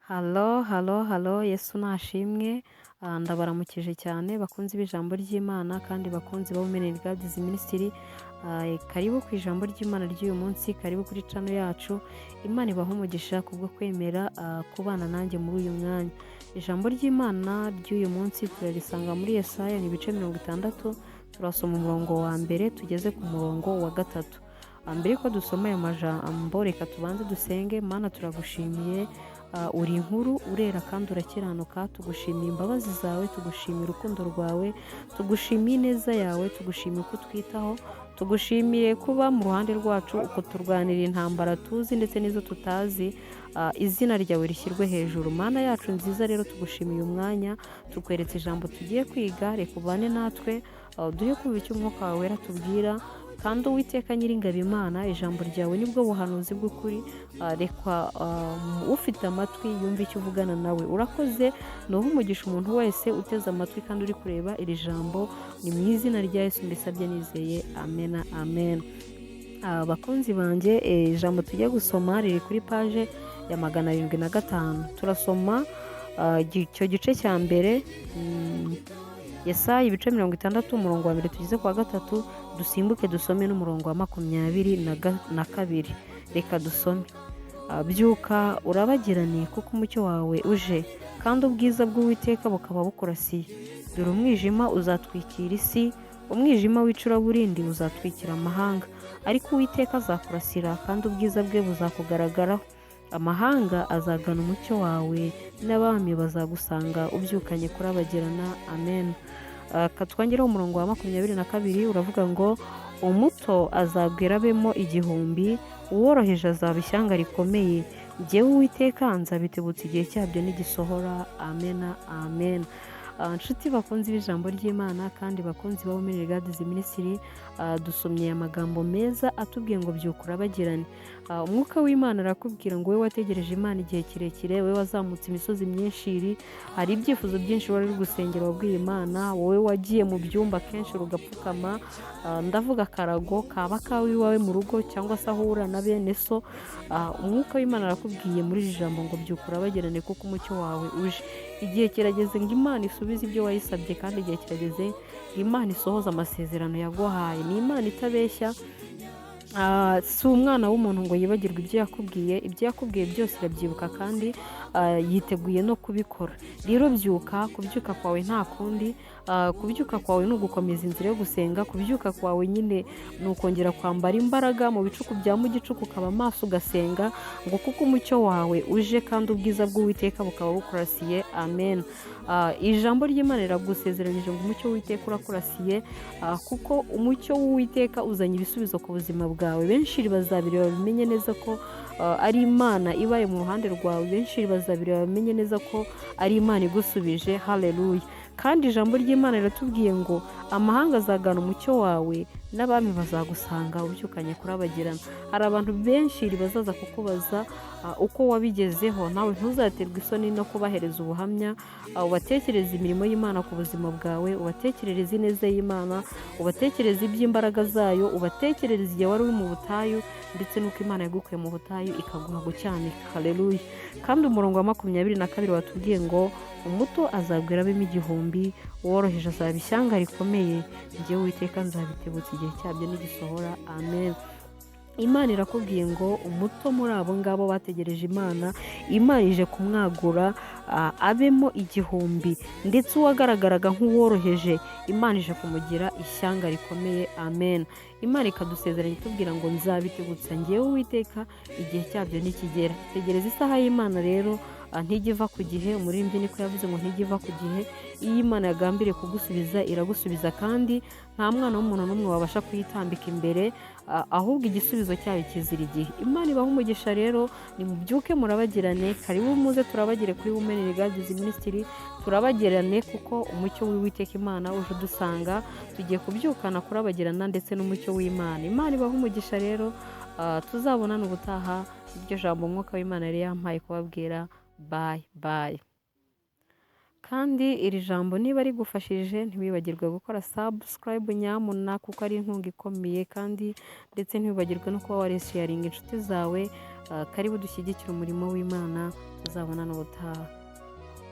Halo, halo, halo, Yesu nashimwe. Ndabaramukije cyane bakunzi b'ijambo ry'Imana kandi bakunzi ba Women in God's Ministry. Karibu ku ijambo ry'Imana ry'uyu munsi, karibu kuri channel yacu. Imana ibaha umugisha kubwo kwemera kubana nanjye muri uyu mwanya. Ijambo ry'Imana ry'uyu munsi turarisanga muri Yesaya ni ibice 60. Turasoma umurongo wa mbere tugeze ku murongo wa gatatu. Mbere ko dusoma ayo majambo reka tubanze dusenge. Mana turagushimiye, uri inkuru urera kandi urakiranuka. Tugushimiye imbabazi zawe, tugushimiye urukundo rwawe, tugushimiye ineza yawe, tugushimiye uko twitaho, tugushimiye kuba mu ruhande rwacu, uko turwanira intambara tuzi ndetse n'izo tutazi. Izina ryawe rishyirwe hejuru. Mana yacu nziza rero tugushimiye umwanya, tukweretse ijambo tugiye kwiga. Reka ubane natwe, duhe kumva icyo umwuka wawe wera tubwira. Kandi Uwiteka Nyiringabo Imana, ijambo ryawe nibwo buhanuzi bw'ukuri. Reka ufite amatwi yumve icyo uvugana nawe. Urakoze, nuha umugisha umuntu wese uteze amatwi kandi uri kureba iri jambo. Ni mu izina rya Yesu mbisabye nizeye, amen amen. Bakunzi banjye, ijambo tugiye gusoma riri kuri page ya 705. Turasoma icyo gice cya mbere, Yesaya ibice 60 umurongo wa mbere tugeze kwa gatatu. Dusimbuke dusome n'umurongo wa 22. Reka dusome. Byuka urabagirane kuko umucyo wawe uje, kandi ubwiza bw'Uwiteka bukaba bukurasiye. Dore umwijima uzatwikira isi, umwijima w'icuraburindi uzatwikira amahanga, ariko Uwiteka azakurasira kandi ubwiza bwe buzakugaragaraho. Amahanga azagana umucyo wawe, n'abami bazagusanga ubyukanye kurabagirana. Amen. Katwongeraho umurongo wa 22 uravuga ngo umuto azabwira abemo igihumbi, uworoheje azaba ishyanga rikomeye. Jyewe Uwiteka nzabitebutsa igihe cyabyo nigisohora. Amen amen. Nshuti bakunzi b'ijambo ry'Imana kandi bakunzi ba Women in God's Ministry, dusomye amagambo meza atubwiye ngo byuka urabagirane. Umwuka w'Imana arakubwira ngo wowe wategereje Imana igihe kirekire, wowe wazamutse imisozi myinshi, hari ibyifuzo byinshi wari uri gusengera wabwiye Imana, wowe wagiye mu byumba kenshi rugapfukama. Ndavuga karago kaba kawe iwawe mu rugo cyangwa se aho ura na bene so. Umwuka w'Imana arakubwiye muri iri jambo ngo byuka urabagirane kuko umucyo wawe uje. Igihe kirageze ngo Imana isubize ibyo wayisabye, kandi igihe kirageze ngo Imana isohoza amasezerano yaguhaye. Ni Imana itabeshya. Si umwana w'umuntu ngo yibagirwe ibyo yakubwiye. Ibyo yakubwiye byose irabyibuka kandi yiteguye no kubikora. Rero byuka. Kubyuka kwawe nta kundi. Kubyuka kwawe ni ugukomeza inzira yo gusenga. Kubyuka kwawe nyine ni ukongera kwambara imbaraga mu bicuku bya mu gicuku, ukaba amaso ugasenga ngo kuko umucyo wawe uje kandi ubwiza bw'Uwiteka bukaba bukurasiye. Amen. Ijambo ry'Imana riragusezeranyije ngo umucyo w'Uwiteka urakurasiye, kuko umucyo w'Uwiteka uzanye ibisubizo ku buzima bwawe. Benshi bazabireba bamenye neza ko ari Imana ibaye mu ruhande rwawe. Benshi bazabireba bamenye neza ko ari Imana igusubije. Haleluya. Kandi ijambo ry'Imana riratubwiye ngo amahanga azagana umucyo wawe, n'abami bazagusanga ubyukanye kurabagirana. Hari abantu benshi bazaza kukubaza uko wabigezeho. Nawe ntuzaterwe isoni no kubahereza ubuhamya. Ubatekereza imirimo y'Imana ku buzima bwawe, ubatekerereza ineza y'Imana, ubatekereza iby'imbaraga zayo, ubatekerereza igihe wari uri mu butayu ndetse n'uko Imana yagukuye mu butayu ikaguha gucyanika. Haleluya. Kandi umurongo wa 22 watubwiye ngo umuto azabwira abemo igihumbi, uworoheje azaba ishyanga rikomeye. Jyewe Uwiteka nzabitebutsa igihe cyabyo nigisohora. Amen. Imana irakubwiye ngo umuto muri abo ngabo bategereje Imana, Imana ije kumwagura abemo igihumbi, ndetse uwagaragaraga nk'uworoheje Imana ije kumugira ishyanga rikomeye. Amen. Imana ikadusezeranya itubwira ngo nzabitebutsa njyewe Uwiteka igihe cyabyo nikigera. Tegereza isaha y'Imana rero, ntigiva ku gihe. Umuririmbyi niko yavuze ngo ntigiva ku gihe. Iyo Imana yagambiriye kugusubiza iragusubiza, kandi nta mwana w'umuntu n'umwe wabasha kuyitambika imbere, ahubwo igisubizo cyayo kizira igihe. Imana ibaha umugisha rero. Nimubyuke murabagirane. Karibu muze turabagire kuri Women in God's Ministry. Turabagirane kuko umucyo w'Uwiteka Imana uje udusanga. Tugiye kubyukana kurabagirana ndetse n'umucyo w'Imana. Imana ibaha umugisha rero. Tuzabonana ubutaha. Iryo jambo umwuka w'Imana yari yampaye kubabwira. Bye bye. Kandi iri jambo niba rigufashije ntiwibagirwe gukora subscribe nyamuna, kuko ari inkunga ikomeye, kandi ndetse ntiwibagirwe no kuba waresharinga inshuti zawe. Karibu dushyigikire umurimo w'Imana. tuzabonana ubutaha.